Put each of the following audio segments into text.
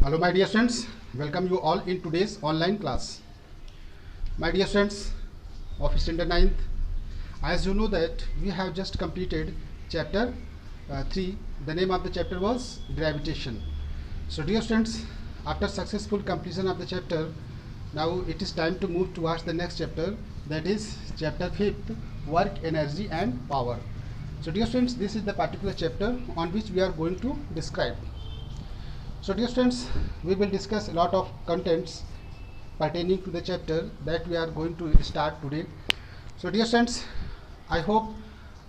Hello my dear students, welcome you all in today's online class. My dear students of standard 9th, as you know that we have just completed chapter 3. The name of the chapter was gravitation. So dear students, after successful completion of the chapter, now it is time to move towards the next chapter, that is chapter 5th, work, energy and power. So dear students, this is the particular chapter on which we are going to describe. So dear students, we will discuss a lot of contents pertaining to the chapter that we are going to start today. So dear students, I hope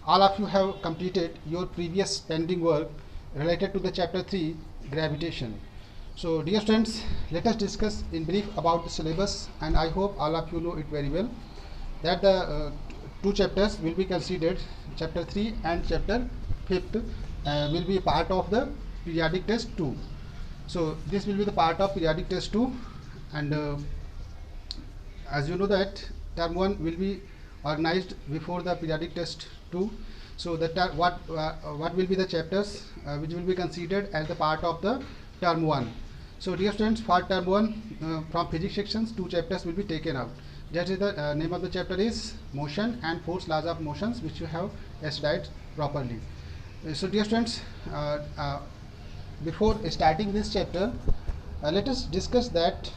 all of you have completed your previous pending work related to the chapter 3, gravitation. So dear students, let us discuss in brief about the syllabus, and I hope all of you know it very well that the two chapters will be considered, chapter 3 and chapter 5th will be part of the periodic test 2. So this will be the part of periodic test 2, and as you know that term 1 will be organized before the periodic test 2. So that what will be the chapters which will be considered as the part of the term 1. So dear students, for term 1 from physics sections 2 chapters will be taken out. That is the name of the chapter is motion and force laws of motions, which you have studied properly. So dear students, before starting this chapter, let us discuss that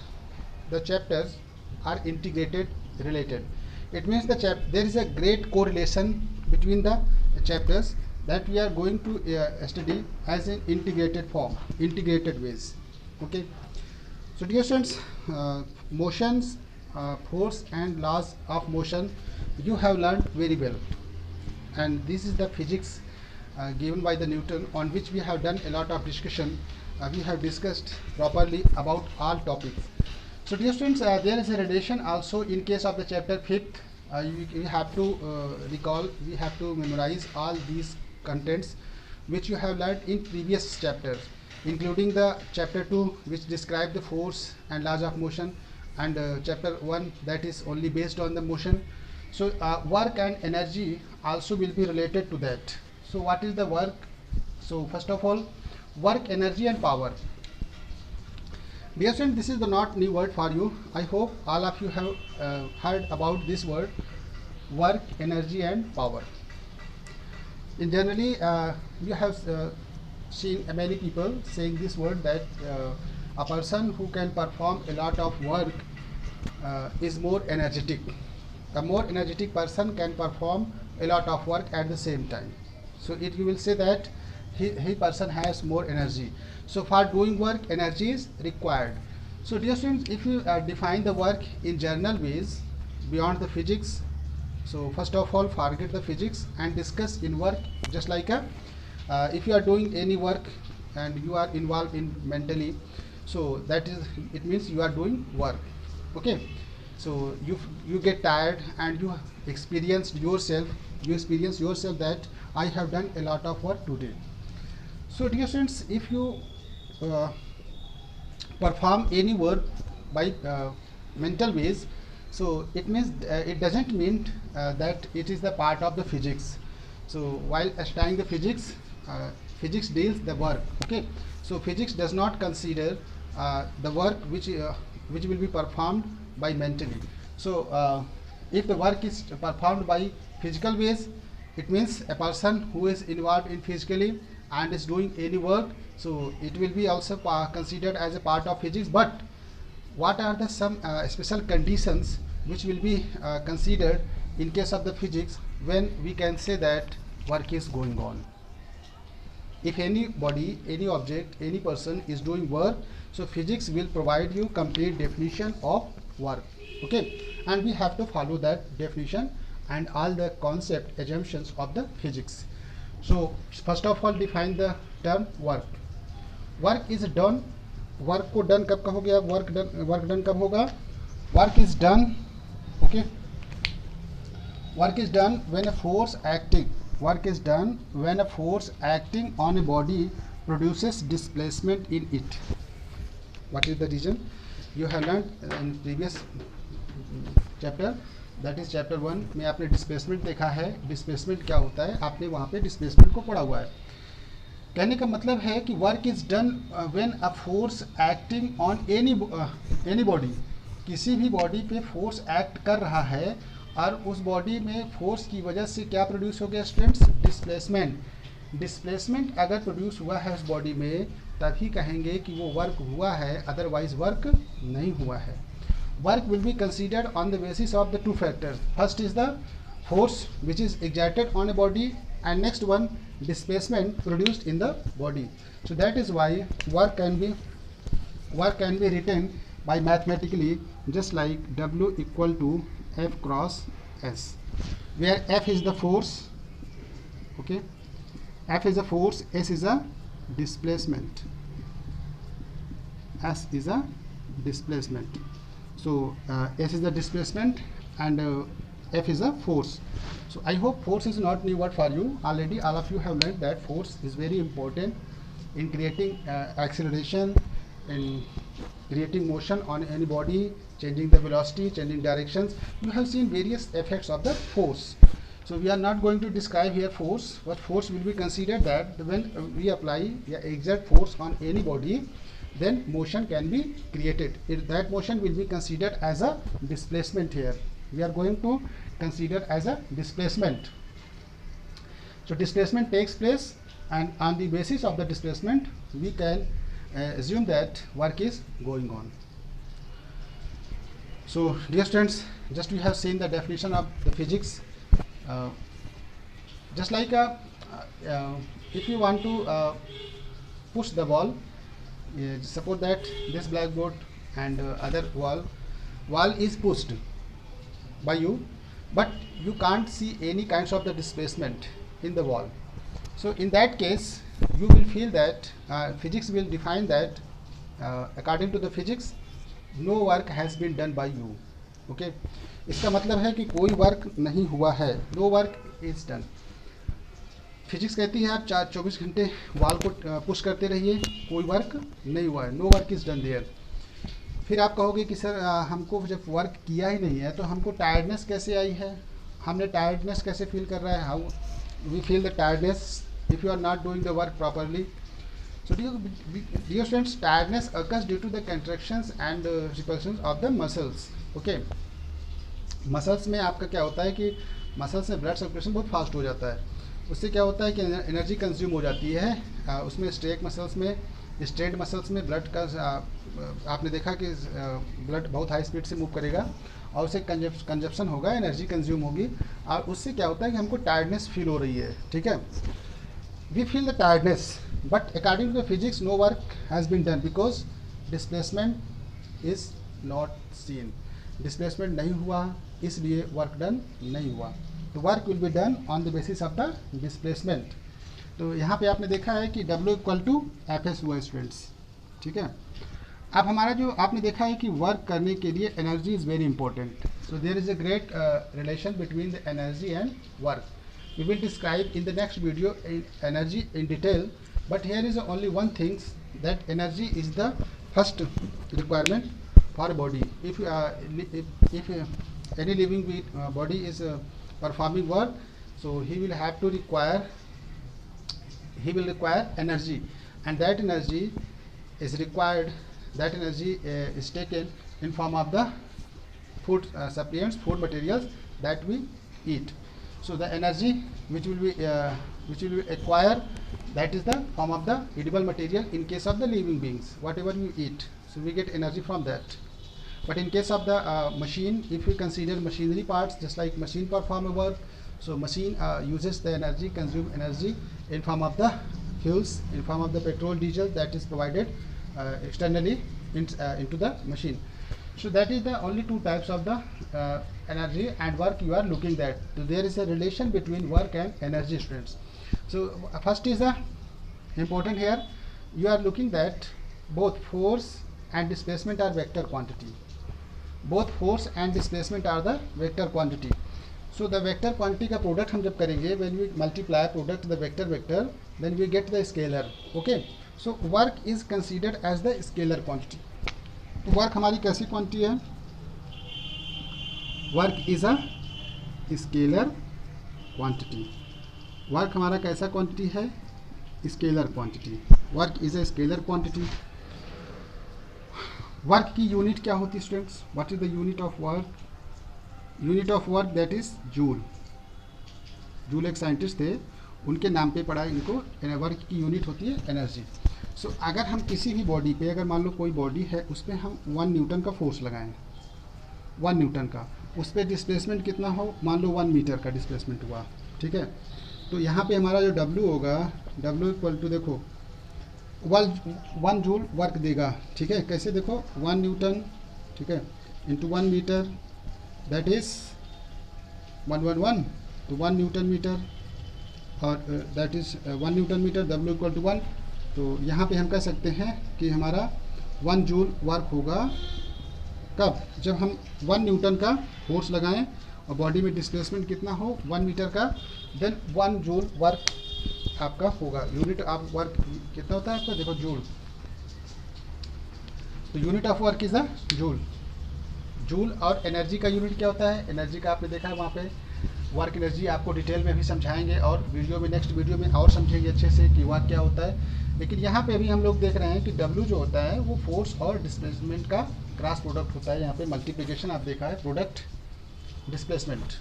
the chapters are integrated related. It means there is a great correlation between the chapters that we are going to study as an integrated form, integrated ways. Okay. So dear students, motions, force and laws of motion you have learned very well, and this is the physics given by the Newton, on which we have done a lot of discussion. We have discussed properly about all topics. So dear students, there is a relation also in case of the chapter 5th. You have to recall, we have to memorize all these contents which you have learned in previous chapters, including the chapter 2 which describe the force and laws of motion, and chapter 1 that is only based on the motion. So work and energy also will be related to that. So what is the work? So first of all, work, energy and power. Dear students, this is the not new word for you. I hope all of you have heard about this word, work, energy and power. In generally, you have seen many people saying this word, that a person who can perform a lot of work is more energetic. A more energetic person can perform a lot of work at the same time. So you will say that he person has more energy. So for doing work, energy is required. So dear students, if you define the work in general ways beyond the physics, so first of all forget the physics and discuss in work, just like if you are doing any work and you are involved in mentally, so that is, it means you are doing work. Okay. So you get tired and you experience yourself that I have done a lot of work today. So dear students, if you perform any work by mental ways, so it means it doesn't mean that it is the part of the physics. So while studying the physics, physics deals the work. Okay. So physics does not consider the work which will be performed by mentally. So if the work is performed by physical ways, it means a person who is involved in physically and is doing any work, so it will be also considered as a part of physics. But what are the some special conditions which will be considered in case of the physics when we can say that work is going on? If anybody, any object, any person is doing work, so physics will provide you complete definition of work. Okay, and we have to follow that definition and all the concept assumptions of the physics. So first of all define the term work. Work is done. Work को done कब कहोगे आप? Work done कब होगा? Work is done. Okay. Work is done when a force acting. Work is done when a force acting on a body produces displacement in it. What is the reason? You have learned in previous chapter, that is chapter 1 में आपने displacement देखा है. Displacement क्या होता है आपने वहाँ पे डिस्प्लेसमेंट को पढ़ा हुआ है. कहने का मतलब है कि work is done when a force acting on any body, किसी भी बॉडी पे फोर्स एक्ट कर रहा है और उस बॉडी में फोर्स की वजह से क्या प्रोड्यूस हो गया स्टूडेंट्स, डिस्प्लेसमेंट। डिस्प्लेसमेंट अगर प्रोड्यूस हुआ है उस बॉडी में तभी कहेंगे कि वो वर्क हुआ है, अदरवाइज वर्क नहीं हुआ है। Work will be considered on the basis of the two factors, first is the force which is exerted on a body and next one displacement produced in the body. So that is why work can be written by mathematically just like W equal to F cross S, where F is the force, okay, F is a force, S is a displacement, S is a displacement. So S is the displacement and F is a force. So I hope force is not new word for you. Already all of you have learned that force is very important in creating acceleration, in creating motion on any body, changing the velocity, changing directions. You have seen various effects of the force. So we are not going to describe here force, but force will be considered that when we apply exert force on any body, then motion can be created. That motion will be considered as a displacement here. We are going to consider as a displacement. So displacement takes place, and on the basis of the displacement we can assume that work is going on. So dear students, just we have seen the definition of the physics. Just like if you want to push the wall, suppose that this blackboard and other wall is pushed by you, but you can't see any kinds of the displacement in the wall. So in that case you will feel that physics will define that according to the physics no work has been done by you. Okay, इसका मतलब है कि कोई work नहीं हुआ है, no work is done. Physics कहती है आप 24 घंटे वॉल को पुश करते रहिए, कोई वर्क नहीं हुआ है, no work is done there. फिर आप कहोगे कि सर हमको जब वर्क किया ही नहीं है तो हमको टायर्डनेस कैसे आई है, हमने टायर्डनेस कैसे फील कर रहा है, how we feel the tiredness if you are not doing the work properly. So dear students, tiredness occurs due to the contractions and repulsions of the muscles. Okay, muscles में आपका क्या होता है कि मसल्स में ब्लड सर्कुलेशन बहुत fast हो जाता है, उससे क्या होता है कि एनर्जी कंज्यूम हो जाती है. उसमें स्ट्रेक मसल्स में, स्ट्रेट मसल्स में ब्लड का आपने देखा कि ब्लड बहुत हाई स्पीड से मूव करेगा और उससे कंजप्शन होगा, एनर्जी कंज्यूम होगी और उससे क्या होता है कि हमको टायर्डनेस फील हो रही है. ठीक है, we feel the tiredness, but according to the physics no work has been done because displacement is not seen. Displacement नहीं हुआ इसलिए वर्क डन नहीं हुआ. तो work will be done on the basis of the displacement. तो यहाँ पे आपने देखा है कि W equal to F S हुआ स्टूडेंट्स. ठीक है, अब हमारा जो आपने देखा है कि वर्क करने के लिए energy is very important. So there is a great relation between the energy and work. We will describe in the next video energy in detail, but here is only one thing, that energy is the first requirement for a body. If any living body is performing work, so he will require energy, and that energy is required. That energy is taken in form of the food supplements, food materials that we eat. So the energy which will be acquired, that is the form of the edible material in case of the living beings, whatever you eat, so we get energy from that. But in case of the machine, if we consider machinery parts, just like machine perform a work, so machine uses the energy, consume energy in form of the fuels, in form of the petrol, diesel that is provided externally into the machine. So that is the only two types of the energy and work you are looking at. So there is a relation between work and energy, students. So first is the important here, you are looking that both force and displacement are vector quantity. Both force and displacement are the vector quantity. So the vector quantity का product हम जब करेंगे, when we multiply product the vector, then we get the scalar. Okay, so work is considered as the scalar quantity. तो work हमारी कैसी quantity है? Work is a scalar quantity. Work हमारा कैसा क्वांटिटी है? Scalar quantity, work is a scalar quantity. Work की unit क्या होती है students? What is the unit of work? Unit of work that is joule. Joule एक scientist थे, उनके नाम पे पड़ा इनको। वर्क की यूनिट होती है एनर्जी। सो अगर हम किसी भी बॉडी पे, अगर मान लो कोई बॉडी है, उस पर हम 1 न्यूटन का फोर्स लगाएं, 1 न्यूटन का, उस पर डिस्प्लेसमेंट कितना हो, मान लो 1 मीटर का डिस्प्लेसमेंट हुआ, ठीक है। तो यहाँ पे हमारा जो W होगा, W इक्वल टू देखो 1 जूल वर्क देगा, ठीक है। कैसे देखो, 1 न्यूटन, ठीक है, इंटू 1 मीटर, दैट इज 1 तो 1 न्यूटन मीटर, और that is 1 newton metre, W equal to 1। तो यहाँ पे हम कह सकते हैं कि हमारा 1 जूल वर्क होगा कब? जब हम 1 न्यूटन का फोर्स लगाएं और बॉडी में डिस्प्लेसमेंट कितना हो, 1 मीटर का, देन 1 जूल वर्क आपका होगा। यूनिट ऑफ वर्क कितना होता है आपका, देखो जूल। तो unit of work is a joule. Joule और एनर्जी का यूनिट क्या होता है? एनर्जी का आपने देखा है वहाँ पे वर्क एनर्जी आपको डिटेल में भी समझाएंगे, और वीडियो में, नेक्स्ट वीडियो में और समझेंगे अच्छे से कि वर्क क्या होता है। लेकिन यहाँ पे भी हम लोग देख रहे हैं कि W जो होता है वो फोर्स और डिस्प्लेसमेंट का क्रॉस प्रोडक्ट होता है। यहाँ पे मल्टीप्लिकेशन आप देखा है, प्रोडक्ट डिस्प्लेसमेंट।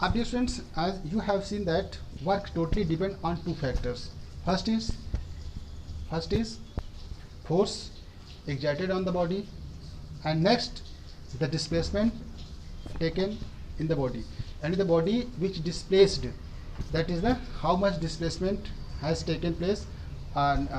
अब dear students, as you have seen that work totally depend on 2 factors. First is force exerted on the body, and next the displacement taken in the body. And the body which displaced, that is the how much displacement has taken place, and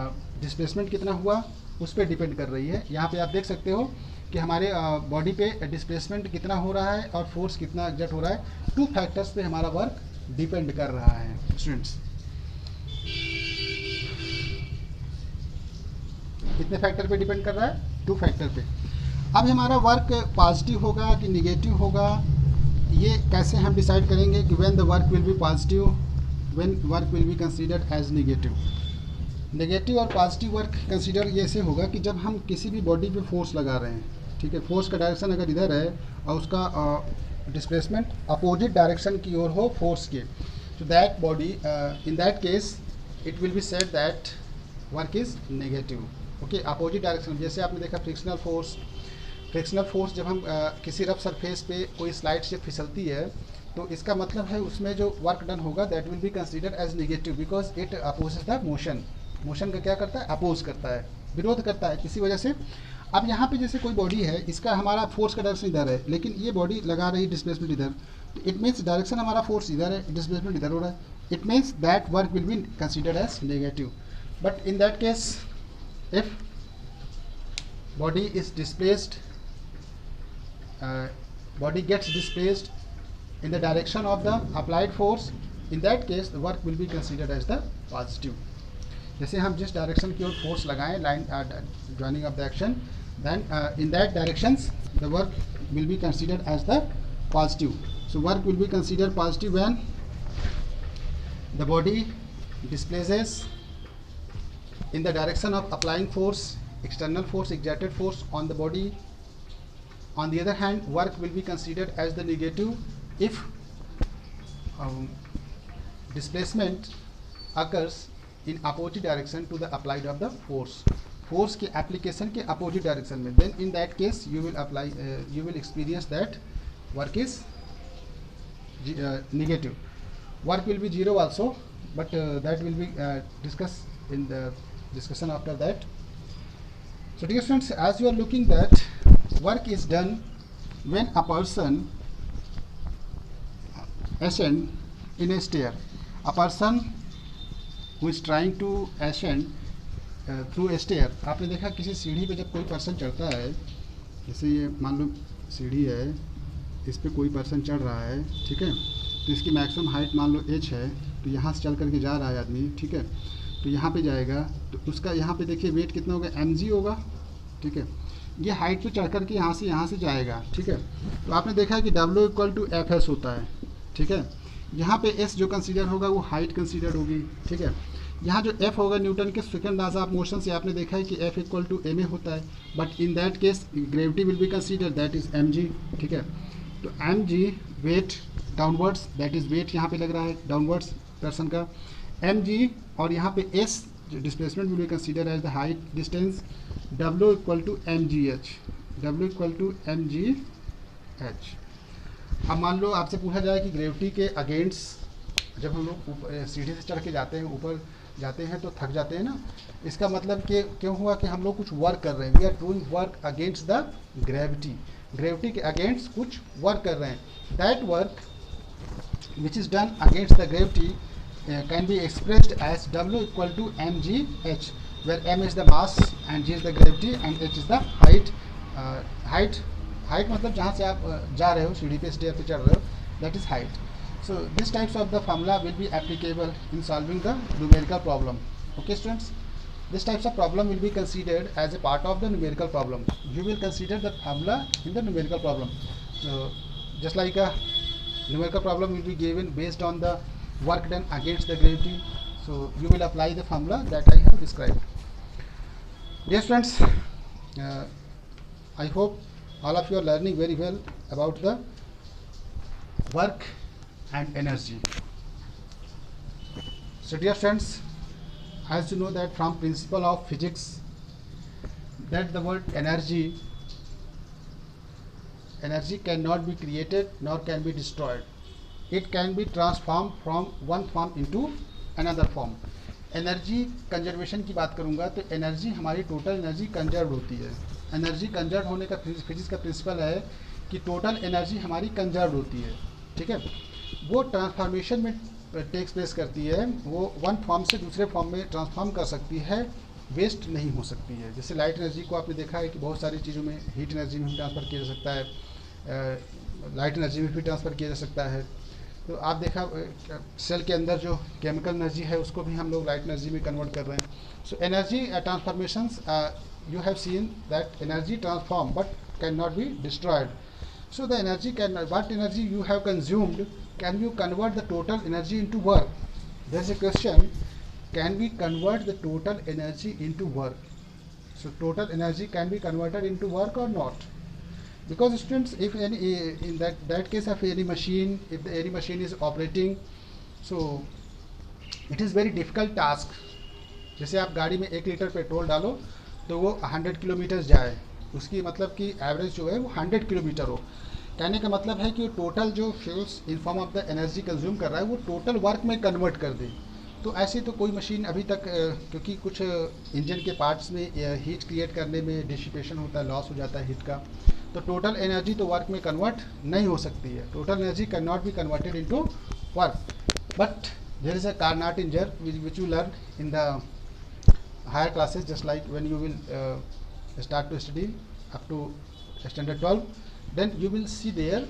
displacement कितना हुआ उस पर depend कर रही है। यहाँ पे आप देख सकते हो कि हमारे बॉडी पे डिस्प्लेसमेंट कितना हो रहा है और फोर्स कितना एग्जर्ट हो रहा है। 2 फैक्टर्स पे हमारा वर्क डिपेंड कर रहा है स्टूडेंट्स। कितने फैक्टर पे डिपेंड कर रहा है? 2 फैक्टर पे। अब हमारा वर्क पॉजिटिव होगा कि निगेटिव होगा, ये कैसे हम डिसाइड करेंगे कि when the work will be positive, when work will be considered as negative. Negative और पॉजिटिव वर्क कंसीडर ये ऐसे होगा कि जब हम किसी भी बॉडी पे फोर्स लगा रहे हैं, ठीक है, फोर्स का डायरेक्शन अगर इधर है और उसका डिस्प्लेसमेंट अपोजिट डायरेक्शन की ओर हो फोर्स के, तो that body in that case it will be said that work is negative. Okay, opposite direction, जैसे आपने देखा फ्रिक्शनल फोर्स जब हम किसी रफ सरफेस पे कोई स्लाइड से फिसलती है, तो इसका मतलब है उसमें जो वर्क डन होगा that will be considered as negative, because it opposes the motion का क्या करता है? अपोज करता है, विरोध करता है किसी वजह से। अब यहाँ पे जैसे कोई बॉडी है, इसका हमारा फोर्स का डायरेक्शन इधर है, लेकिन ये बॉडी लगा रही है डिस्प्लेसमेंट इधर, तो इट मीन्स डायरेक्शन हमारा फोर्स इधर है, डिस्प्लेसमेंट इधर हो रहा है, it means that work will be considered as negative. But in that case if body is displaced, body gets displaced in the direction of the applied force, in that case the work will be considered as the positive. जैसे हम जिस direction की ओर force लगाएं, line joining of the action, then in that directions the work will be considered as the positive. So work will be considered positive when the body displaces in the direction of applying force, external force, exerted force on the body. On the other hand, work will be considered as the negative if displacement occurs in opposite direction to the applied of the force के application के opposite direction में, then in that case you will experience that work is negative. Work will be 0 also, but that will be discussed in the discussion after that. So dear students, as you are looking that work is done when a person ascend in a stair. A person who is trying to ascend through a stair. आपने देखा किसी सीढ़ी पे जब कोई person चढ़ता है, जैसे ये मान लो सीढ़ी है, इस पे कोई पर्सन चढ़ रहा है, ठीक है, तो इसकी मैक्सिमम हाइट मान लो h है, तो यहाँ से चल करके जा रहा है आदमी, ठीक है, तो यहाँ पे जाएगा, तो उसका यहाँ पे देखिए वेट कितना होगा, mg होगा, ठीक है। ये हाइट पे चढ़ करके यहाँ से जाएगा, ठीक है। तो आपने देखा है कि W इक्वल टू FS होता है, ठीक है। यहाँ पे S जो कंसीडर होगा वो हाइट कंसीडर होगी, ठीक है। यहाँ जो F होगा न्यूटन के सेकंड लॉज ऑफ मोशन से आपने देखा है कि F इक्वल टू ma होता है, but in that case gravity will be consider, that is mg, ठीक है। तो mg weight downwards, that is weight यहाँ पे लग रहा है डाउनवर्ड्स पर्सन का, mg और यहाँ पे s displacement will be consider as the height distance, w equal to mgh, w equal to mgh। अब मान लो आपसे पूछा जाए कि ग्रेविटी के अगेंस्ट जब हम लोग सीढ़ी से चढ़ के जाते हैं, ऊपर जाते हैं तो थक जाते हैं ना, इसका मतलब कि क्यों हुआ कि हम लोग कुछ वर्क कर रहे हैं, we are doing work against the gravity, gravity के अगेंस्ट कुछ वर्क कर रहे हैं। That work which is done against the gravity can be expressed as W equal to mgh, where m is the mass and g is the gravity and h is the height। height मतलब जहाँ से आप जा रहे हो, सीढ़ी पे stair पे चढ़ रहे हो, that is height। So this types of the formula will be applicable in solving the numerical problem। Okay students, this types of problem will be considered as a part of the numerical problem। You will consider the formula in the numerical problem। So just like a numerical problem will be given based on the work done against the gravity, so you will apply the formula that I have described। Dear friends, I hope all of you are learning very well about the work and energy। So dear friends, as you know that from principle of physics that the word energy cannot be created nor can be destroyed, it can be transformed from one form into another form। Energy conservation की बात करूंगा तो energy हमारी total energy conserve होती है। Energy conserve होने का physics का प्रिंसिपल है कि टोटल एनर्जी हमारी कंजर्व होती है, ठीक है। वो ट्रांसफॉर्मेशन में टेक्स प्लेस करती है, वो वन फॉर्म से दूसरे फॉर्म में ट्रांसफॉर्म कर सकती है, वेस्ट नहीं हो सकती है। जैसे लाइट एनर्जी को आपने देखा है कि बहुत सारी चीज़ों में हीट एनर्जी में भी ट्रांसफ़र किया जा सकता है, लाइट एनर्जी में भी ट्रांसफ़र किया जा सकता है। तो आप देखा सेल के अंदर जो केमिकल एनर्जी है उसको भी हम लोग लाइट एनर्जी में कन्वर्ट कर रहे हैं। So energy transformations, you have seen that energy transform but can not be destroyed. So the energy can, what energy you have consumed, can you convert the total energy into work? There is a question, can we convert the total energy into work? So total energy can be converted into work or not? Because students, if any in that case of any machine, if the any machine is operating, so it is very difficult task। जैसे आप गाड़ी में 1 litre petrol डालो तो वो 100 kilometre जाए, उसकी मतलब कि एवरेज जो है वो 100 किलोमीटर हो। कहने का मतलब है कि टोटल जो fuels in form of the energy consume कर रहा है वो टोटल वर्क में कन्वर्ट कर दे। तो ऐसी तो कोई मशीन अभी तक, क्योंकि कुछ इंजन के पार्ट्स में हीट क्रिएट करने में डिसिपेशन होता है, लॉस हो जाता है हीट का, तो टोटल एनर्जी तो वर्क में कन्वर्ट नहीं हो सकती है। Total energy can not be converted into work, but there is a Carnot engine which you learn in the higher classes, just like when you will start to study up to standard 12, then you will see there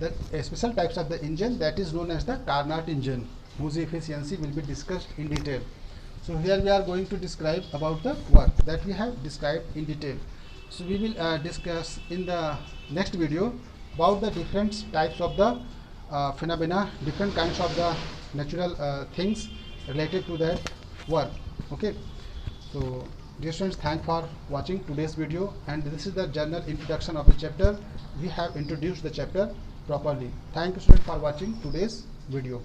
the special types of the engine that is known as the Carnot engine, whose efficiency will be discussed in detail। So here we are going to describe about the work that we have described in detail। So we will discuss in the next video about the different types of the phenomena, different kinds of the natural things related to that work। Okay, so dear students, thanks for watching today's video, and this is the general introduction of the chapter। We have introduced the chapter properly। Thank you students for watching today's video।